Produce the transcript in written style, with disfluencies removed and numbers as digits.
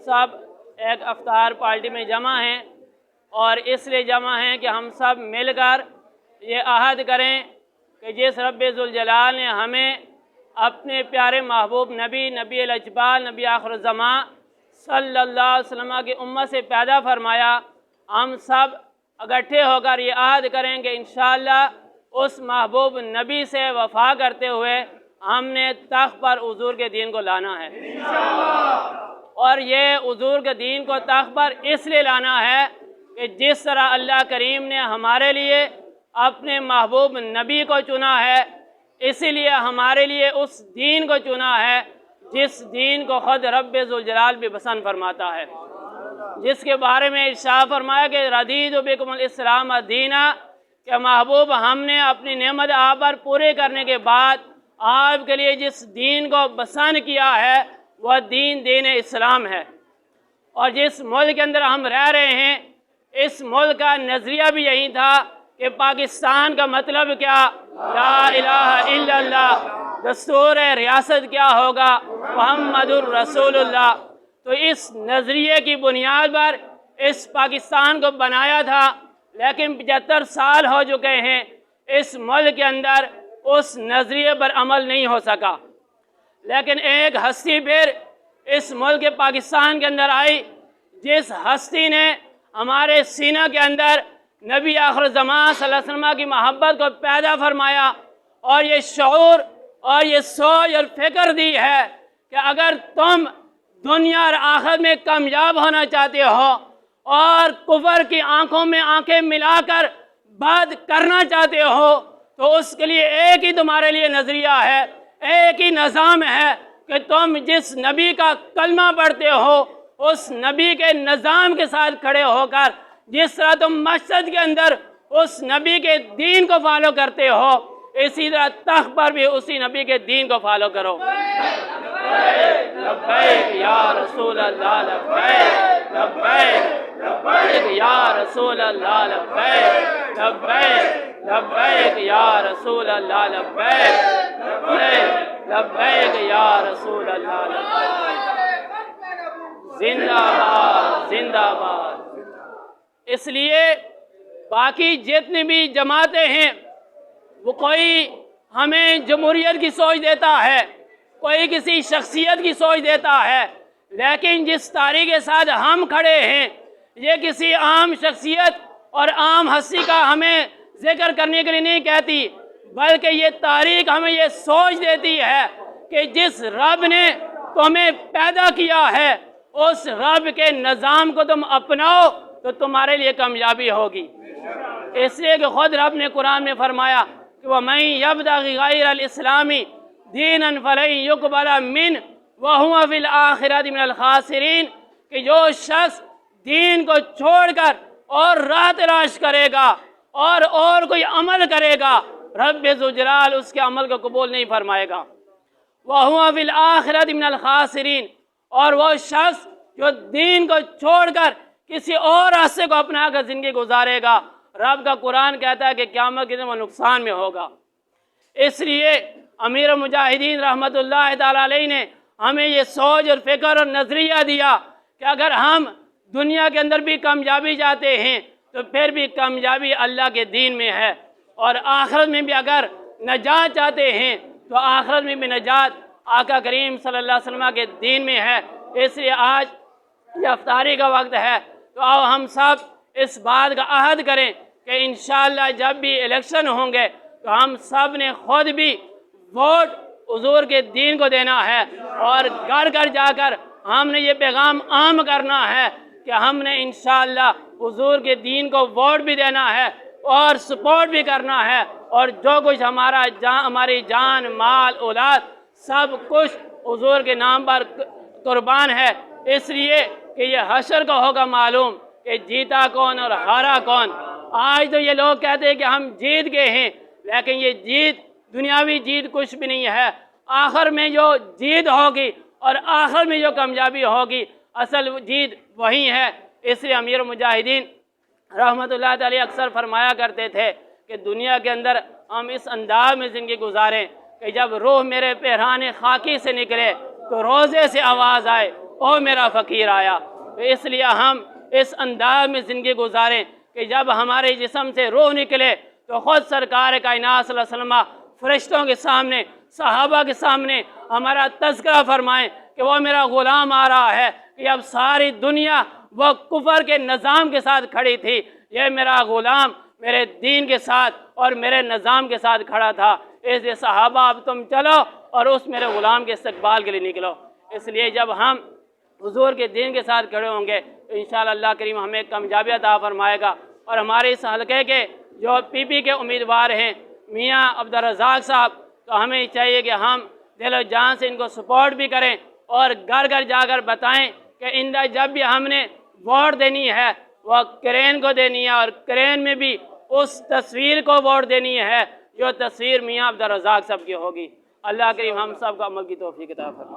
सब एक अफ्तार पार्टी में जमा हैं और इसलिए जमा हैं कि हम सब मिलकर ये अहद करें कि जिस रब्बे ज़ुल जलाल ने हमें अपने प्यारे महबूब नबी अल-अजबाल नबी आखिर ज़मां सल्लल्लाहु अलैहि वसल्लम की उम्मत से पैदा फरमाया, हम सब इकट्ठे होकर ये अहद करेंगे इंशाअल्लाह उस महबूब नबी से वफ़ा करते हुए हमने तख्त पर हुज़ूर के दीन को लाना है। और ये हुज़ूर के दीन को तख्त पर इसलिए लाना है कि जिस तरह अल्लाह करीम ने हमारे लिए अपने महबूब नबी को चुना है, इसीलिए हमारे लिए उस दीन को चुना है जिस दीन को खुद रब्बे ज़ुल जलाल भी पसंद फरमाता है, जिसके बारे में इरशाद फरमाया कि रदीतु बिकुमुल इस्लाम दीना, कि महबूब हमने अपनी नेमत आप पर पूरे करने के बाद आपके लिए जिस दीन को पसंद किया है वह दीन इस्लाम है। और जिस मुल्क के अंदर हम रह रहे हैं, इस मुल्क का नज़रिया भी यही था कि पाकिस्तान का मतलब क्या, ला इलाहा इल्लल्लाह, दस्तूर रियासत क्या होगा, मुहम्मदुर रसूलुल्लाह। तो इस नज़रिए की बुनियाद पर इस पाकिस्तान को बनाया था, लेकिन 75 साल हो चुके हैं, इस मुल्क के अंदर उस नज़रिए पर अमल नहीं हो सका। लेकिन एक हस्ती फिर इस मुल्क पाकिस्तान के अंदर आई, जिस हस्ती ने हमारे सीना के अंदर नबी आखिर ज़मां सल्लल्लाहु अलैहि वसल्लम की मोहब्बत को पैदा फरमाया और ये शऊर और ये सोच और फिक्र दी है कि अगर तुम दुनिया और आखिरत में कामयाब होना चाहते हो और कुफर की आंखों में आंखें मिलाकर बात करना चाहते हो, तो उसके लिए एक ही तुम्हारे लिए नज़रिया है, एक ही निज़ाम है कि तुम जिस नबी का कलमा पढ़ते हो उस नबी के निज़ाम के साथ खड़े होकर, जिस तरह तुम मस्जिद के अंदर उस नबी के दीन को फॉलो करते हो, इसी तरह तख्त पर भी उसी नबी के दीन को फॉलो करो। लब्बैक या रसूल अल्लाह, लब्बैक लब्बैक लब्बैक या रसूल अल्लाह, लब्बैक लब्बैक लब्बैक या रसूल अल्लाह, लब्बैक लब्बैक लब्बैक या रसूल अल्लाह। जिंदाबाद जिंदाबाद। इसलिए बाकी जितनी भी जमातें हैं, वो कोई हमें जमहूरियत की सोच देता है, कोई किसी शख्सियत की सोच देता है, लेकिन जिस तारीख के साथ हम खड़े हैं ये किसी आम शख्सियत और आम हस्ती का हमें जिक्र करने के लिए नहीं कहती, बल्कि ये तारीख हमें ये सोच देती है कि जिस रब ने तुम्हें पैदा किया है उस रब के निज़ाम को तुम अपनाओ तो तुम्हारे लिए कामयाबी होगी। इसलिए कि खुद रब ने कुरान में फरमाया कि वमन यब्तग़ी गैरल इस्लामी दीनन फलन युक़बल मिन व हुवा फिल आखिरति मिनल खासिरीन, कि जो शख्स दीन को छोड़कर और राह तलाश करेगा और कोई अमल करेगा, रब्बे ज़ुल जलाल उसके अमल को कबूल नहीं फरमाएगा। व हुवा फिल आखिरति मिनल खासिरीन, और वो शख्स जो दीन को छोड़कर किसी और रास्ते को अपना कर ज़िंदगी गुजारेगा, रब का कुरान कहता है कि क़यामत के दिन वो नुकसान में होगा। इसलिए अमीर मुजाहिदीन रहमतुल्लाह तआला अलैह ने हमें ये सोच और फिक्र और नज़रिया दिया कि अगर हम दुनिया के अंदर भी कामयाबी चाहते हैं तो फिर भी कामयाबी अल्लाह के दीन में है, और आखिरत में भी अगर नजात चाहते हैं तो आखिरत में भी नजात आका करीम सल्लल्लाहु अलैहि वसल्लम के दीन में है। इसलिए आज ये अफ्तारी का वक्त है, तो आओ हम सब इस बात का अहद करें कि इंशाअल्लाह जब भी इलेक्शन होंगे तो हम सब ने खुद भी वोट हुजूर के दीन को देना है, और घर घर जाकर हमने ये पैगाम आम करना है कि हमने इंशाअल्लाह हुजूर के दीन को वोट भी देना है और सपोर्ट भी करना है, और जो कुछ हमारी जान माल औलाद सब कुछ हुजूर के नाम पर कुर्बान है। इसलिए कि ये हशर का होगा मालूम कि जीता कौन और हारा कौन। आज तो ये लोग कहते हैं कि हम जीत गए हैं, लेकिन ये जीत दुनियावी जीत कुछ भी नहीं है। आखिर में जो जीत होगी और आखिर में जो कामयाबी होगी, असल जीत वही है। इसलिए अमीर मुजाहिदीन रहमतुल्लाह अलैह अक्सर फरमाया करते थे कि दुनिया के अंदर हम इस अंदाज में ज़िंदगी गुजारें कि जब रूह मेरे पेराने खाकी से निकले तो रोज़े से आवाज़ आए, او میرا فقیر آیا۔ تو اس لیے ہم اس انداز میں زندگی گزاریں کہ جب ہمارے جسم سے روح نکلے تو خود سرکار کائنات صلی اللہ علیہ وسلم فرشتوں کے سامنے، صحابہ کے سامنے ہمارا تذکرہ فرمائیں کہ وہ میرا غلام آ رہا ہے، کہ اب ساری دنیا وہ کفر کے نظام کے ساتھ کھڑی تھی، یہ میرا غلام میرے دین کے ساتھ اور میرے نظام کے ساتھ کھڑا تھا۔ اس لیے صحابہ اب تم چلو اور اس میرے غلام کے استقبال کے لیے نکلو۔ اس لیے جب ہم حضور کے دین کے ساتھ کھڑے ہوں گے تو انشاءاللہ اللہ کریم ہمیں کامیابی عطا فرمائے گا۔ اور ہمارے اس حلقے کے جو پی پی کے امیدوار ہیں میاں عبدالرزاق صاحب، تو ہمیں چاہیے کہ ہم دل و جان سے ان کو سپورٹ بھی کریں اور گھر گھر جا کر بتائیں کہ اندر جب بھی ہم نے ووٹ دینی ہے وہ کرین کو دینی ہے، اور کرین میں بھی اس تصویر کو ووٹ دینی ہے جو تصویر میاں عبدالرزاق صاحب کی ہوگی۔ اللہ کریم ہم سب کو عمل کی توفیق عطا فرمائے۔